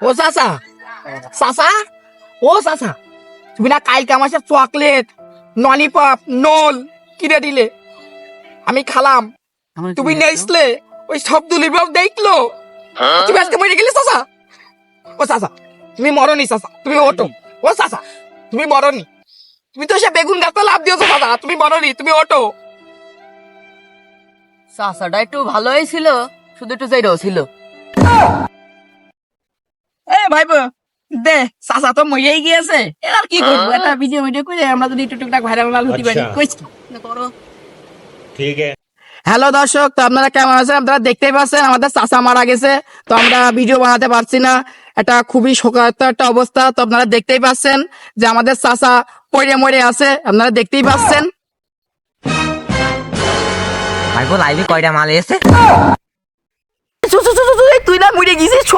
ও চাচা চাচা ও চাচা তুমি না কালকে আমার সাথে চকলেট ললিপপ নোল কিনে দিলে আমি খালাম তুমি নেসলে ওই সব দুলিবাব দেখলো তুমি আজকে মরে গেলে চাচা ও চাচা তুমি মরনি চাচা তুমি ওঠো ও চাচা তুমি মরনি তুমি তো সে বেগুন গাছটা লাভ দিয়েছো চাচা তুমি মরনি তুমি ওঠো চাচাটা একটু ভালোই ছিল, শুধু একটু যাইরাও ছিল। এ ভাইবো দে চাচা তো মরেই গিয়েছে এর কি করবো একটা ভিডিও করে আমরা যদি একটু টুকটাক ভাইরাল হতে পারি কইছি করো। ठीक है। হ্যালো দর্শক, তো আপনারা কেমন আছেন? আপনারা দেখতেই পাচ্ছেন আমাদের চাচা মারা গেছে, তো আমরা ভিডিও বানাতে পারছি না, এটা খুবই শোকাহত একটা অবস্থা। তো আপনারা দেখতেই পাচ্ছেন যে আমাদের চাচা পড়ে মরে আছে, আপনারা দেখতেই পাচ্ছেন। ভাইবো লাইভে কয়টা মাল এসে? তুই না মরে গেছিস।